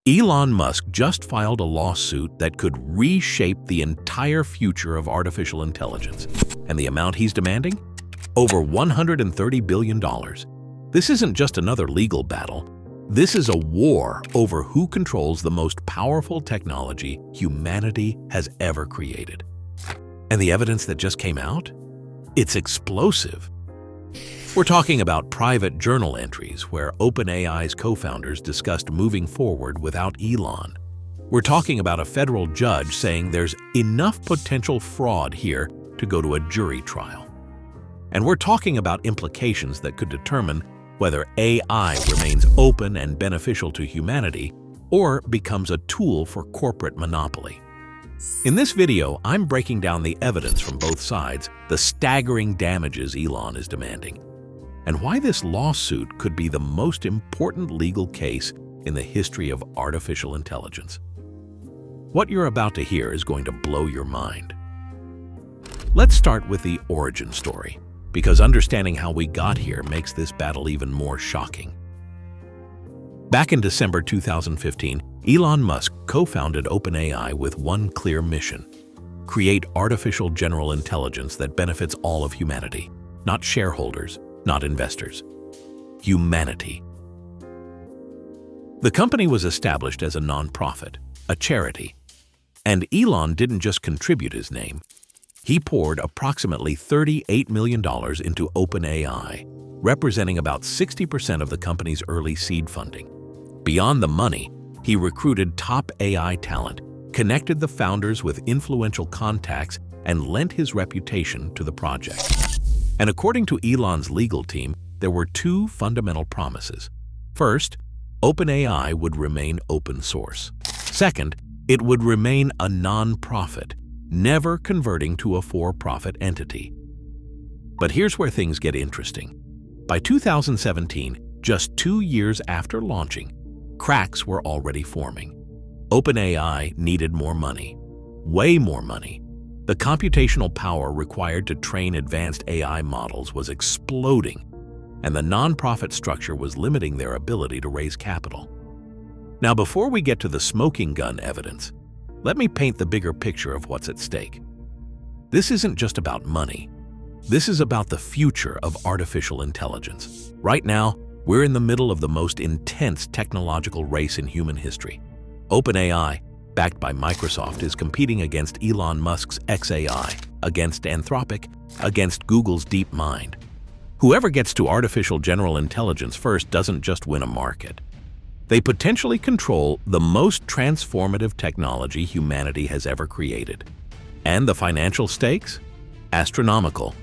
Elon Musk just filed a lawsuit that could reshape the entire future of artificial intelligence. And the amount he's demanding? Over $130 billion. This isn't just another legal battle. This is a war over who controls the most powerful technology humanity has ever created. And the evidence that just came out? It's explosive. We're talking about private journal entries where OpenAI's co-founders discussed moving forward without Elon. We're talking about a federal judge saying there's enough potential fraud here to go to a jury trial. And we're talking about implications that could determine whether AI remains open and beneficial to humanity or becomes a tool for corporate monopoly. In this video, I'm breaking down the evidence from both sides, the staggering damages Elon is demanding, and why this lawsuit could be the most important legal case in the history of artificial intelligence. What you're about to hear is going to blow your mind. Let's start with the origin story, because understanding how we got here makes this battle even more shocking. Back in December 2015, Elon Musk co-founded OpenAI with one clear mission: create artificial general intelligence that benefits all of humanity, not shareholders, not investors. Humanity. The company was established as a nonprofit, a charity. And Elon didn't just contribute his name. He poured approximately $38 million into OpenAI, representing about 60% of the company's early seed funding. Beyond the money, he recruited top AI talent, connected the founders with influential contacts, and lent his reputation to the project. And according to Elon's legal team, there were two fundamental promises. First, OpenAI would remain open source. Second, it would remain a non-profit, never converting to a for-profit entity. But here's where things get interesting. By 2017, just 2 years after launching, cracks were already forming. OpenAI needed more money, way more money. The computational power required to train advanced AI models was exploding, and the nonprofit structure was limiting their ability to raise capital. Now, before we get to the smoking gun evidence, let me paint the bigger picture of what's at stake. This isn't just about money. This is about the future of artificial intelligence. Right now, we're in the middle of the most intense technological race in human history. OpenAI, backed by Microsoft, is competing against Elon Musk's xAI, against Anthropic, against Google's DeepMind. Whoever gets to artificial general intelligence first doesn't just win a market. They potentially control the most transformative technology humanity has ever created. And the financial stakes? Astronomical.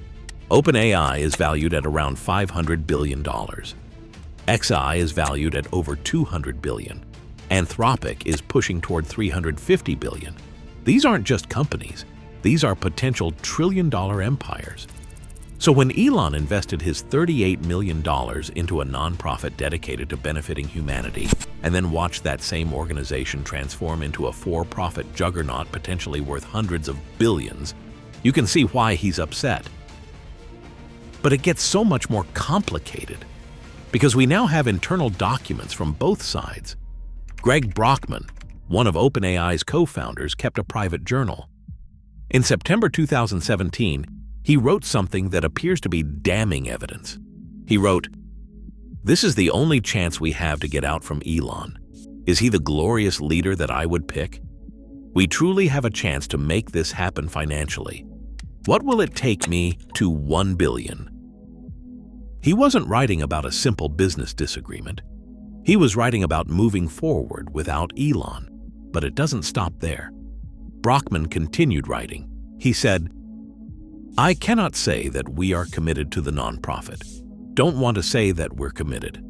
OpenAI is valued at around $500 billion. xAI is valued at over $200 billion. Anthropic is pushing toward $350 billion. These aren't just companies. These are potential trillion-dollar empires. So when Elon invested his $38 million into a nonprofit dedicated to benefiting humanity, and then watched that same organization transform into a for-profit juggernaut potentially worth hundreds of billions, you can see why he's upset. But it gets so much more complicated, because we now have internal documents from both sides. Greg Brockman, one of OpenAI's co-founders, kept a private journal. In September 2017, he wrote something that appears to be damning evidence. He wrote, "This is the only chance we have to get out from Elon. Is he the glorious leader that I would pick? We truly have a chance to make this happen financially. What will it take me to 1 billion?" He wasn't writing about a simple business disagreement. He was writing about moving forward without Elon. But it doesn't stop there. Brockman continued writing. He said, "I cannot say that we are committed to the nonprofit. Don't want to say that we're committed.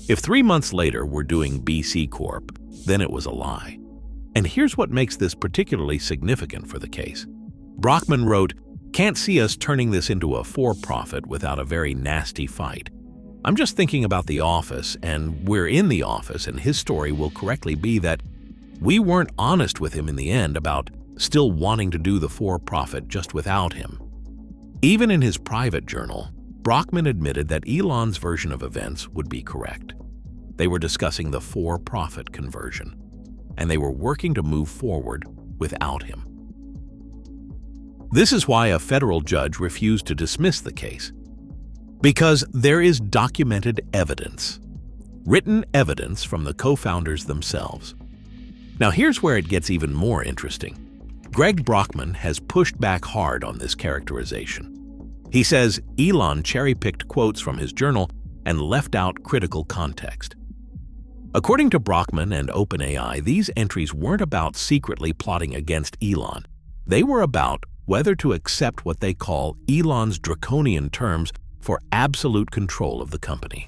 If 3 months later we're doing BC Corp, then it was a lie." And here's what makes this particularly significant for the case. Brockman wrote, "Can't see us turning this into a for-profit without a very nasty fight. I'm just thinking about The Office, and we're in The Office, and his story will correctly be that we weren't honest with him in the end about still wanting to do the for-profit just without him." Even in his private journal, Brockman admitted that Elon's version of events would be correct. They were discussing the for-profit conversion, and they were working to move forward without him. This is why a federal judge refused to dismiss the case. Because there is documented evidence, written evidence from the co-founders themselves. Now here's where it gets even more interesting. Greg Brockman has pushed back hard on this characterization. He says Elon cherry-picked quotes from his journal and left out critical context. According to Brockman and OpenAI, these entries weren't about secretly plotting against Elon. They were about whether to accept what they call Elon's draconian terms for absolute control of the company.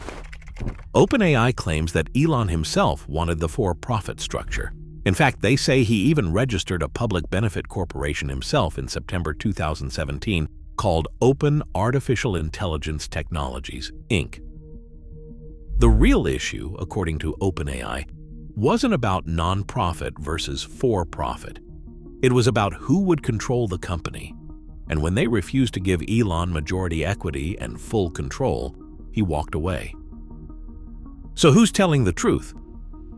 OpenAI claims that Elon himself wanted the for-profit structure. In fact, they say he even registered a public benefit corporation himself in September 2017 called Open Artificial Intelligence Technologies, Inc. The real issue, according to OpenAI, wasn't about nonprofit versus for-profit. It was about who would control the company. And when they refused to give Elon majority equity and full control, he walked away. So who's telling the truth?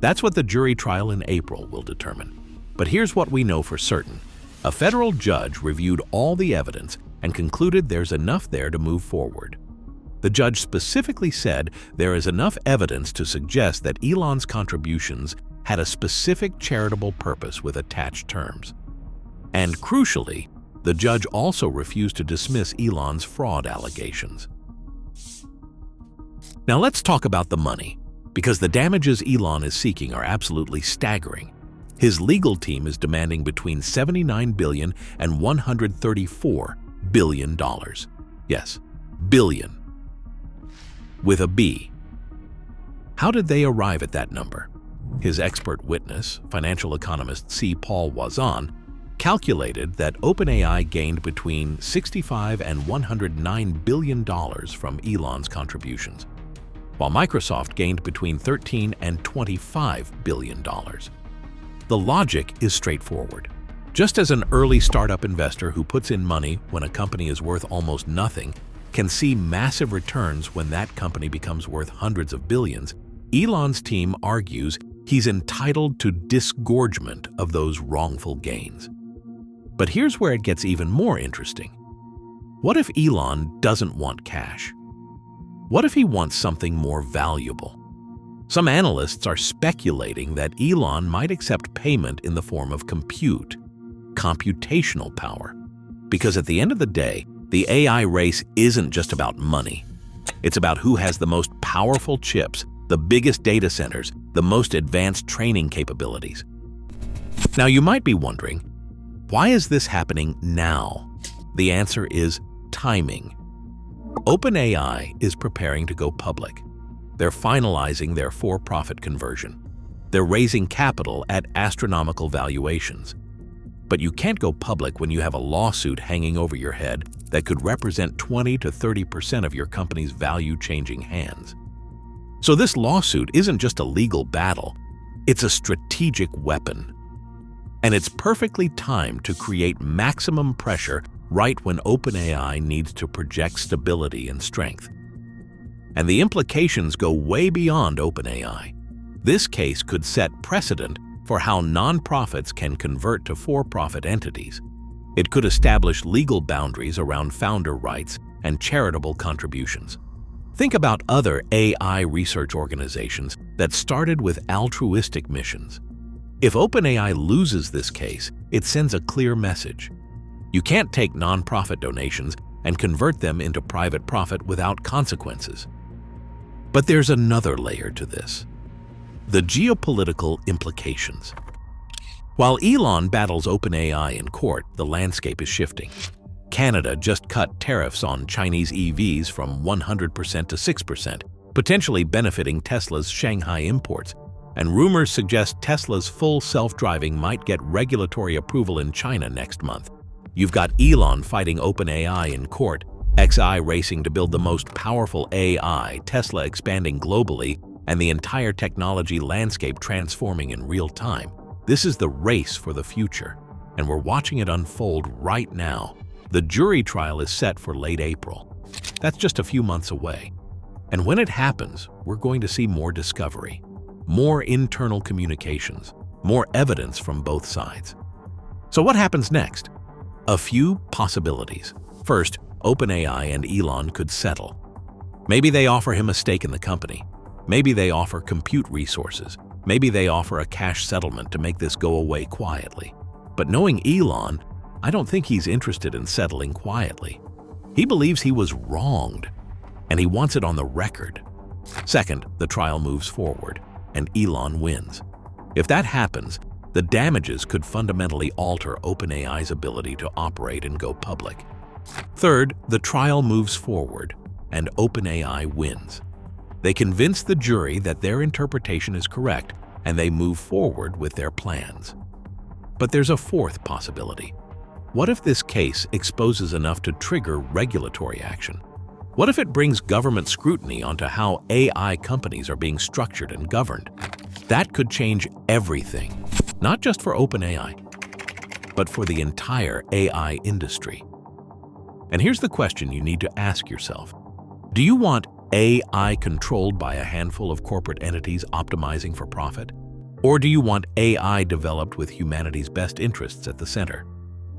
That's what the jury trial in April will determine. But here's what we know for certain. A federal judge reviewed all the evidence and concluded there's enough there to move forward. The judge specifically said there is enough evidence to suggest that Elon's contributions had a specific charitable purpose with attached terms. And crucially, the judge also refused to dismiss Elon's fraud allegations. Now let's talk about the money, because the damages Elon is seeking are absolutely staggering. His legal team is demanding between $79 billion and $134 billion. Yes, billion. With a B. How did they arrive at that number? His expert witness, financial economist C. Paul Wazan, calculated that OpenAI gained between $65 and $109 billion from Elon's contributions, while Microsoft gained between $13 and $25 billion. The logic is straightforward. Just as an early startup investor who puts in money when a company is worth almost nothing can see massive returns when that company becomes worth hundreds of billions, Elon's team argues he's entitled to disgorgement of those wrongful gains. But here's where it gets even more interesting. What if Elon doesn't want cash? What if he wants something more valuable? Some analysts are speculating that Elon might accept payment in the form of computational power. Because at the end of the day, the AI race isn't just about money. It's about who has the most powerful chips, the biggest data centers, the most advanced training capabilities. Now you might be wondering, why is this happening now? The answer is timing. OpenAI is preparing to go public. They're finalizing their for-profit conversion. They're raising capital at astronomical valuations. But you can't go public when you have a lawsuit hanging over your head that could represent 20 to 30% of your company's value changing hands. So this lawsuit isn't just a legal battle, it's a strategic weapon. And it's perfectly timed to create maximum pressure right when OpenAI needs to project stability and strength. And the implications go way beyond OpenAI. This case could set precedent for how nonprofits can convert to for-profit entities. It could establish legal boundaries around founder rights and charitable contributions. Think about other AI research organizations that started with altruistic missions. If OpenAI loses this case, it sends a clear message. You can't take nonprofit donations and convert them into private profit without consequences. But there's another layer to this: the geopolitical implications. While Elon battles OpenAI in court, the landscape is shifting. Canada just cut tariffs on Chinese EVs from 100% to 6%, potentially benefiting Tesla's Shanghai imports. And rumors suggest Tesla's full self-driving might get regulatory approval in China next month. You've got Elon fighting OpenAI in court, XI racing to build the most powerful AI, Tesla expanding globally, and the entire technology landscape transforming in real time. This is the race for the future, and we're watching it unfold right now. The jury trial is set for late April. That's just a few months away. And when it happens, we're going to see more discovery. more internal communications, more evidence from both sides. So what happens next? A few possibilities. First, OpenAI and Elon could settle. Maybe they offer him a stake in the company. Maybe they offer compute resources. Maybe they offer a cash settlement to make this go away quietly. But knowing Elon, I don't think he's interested in settling quietly. He believes he was wronged, and he wants it on the record. Second, the trial moves forward, and Elon wins. If that happens, the damages could fundamentally alter OpenAI's ability to operate and go public. Third, the trial moves forward, and OpenAI wins. They convince the jury that their interpretation is correct, and they move forward with their plans. But there's a fourth possibility. What if this case exposes enough to trigger regulatory action? What if it brings government scrutiny onto how AI companies are being structured and governed? That could change everything, not just for OpenAI, but for the entire AI industry. And here's the question you need to ask yourself. Do you want AI controlled by a handful of corporate entities optimizing for profit? Or do you want AI developed with humanity's best interests at the center?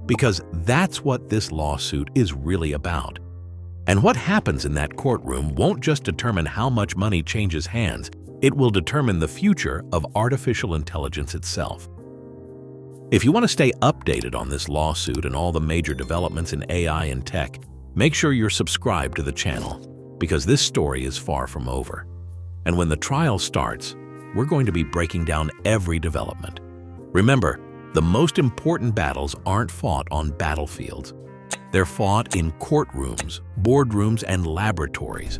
Because that's what this lawsuit is really about. And what happens in that courtroom won't just determine how much money changes hands, it will determine the future of artificial intelligence itself. If you want to stay updated on this lawsuit and all the major developments in AI and tech, make sure you're subscribed to the channel, because this story is far from over. And when the trial starts, we're going to be breaking down every development. Remember, the most important battles aren't fought on battlefields. They're fought in courtrooms, boardrooms, and laboratories.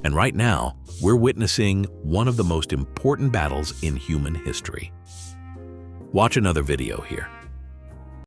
And right now, we're witnessing one of the most important battles in human history. Watch another video here.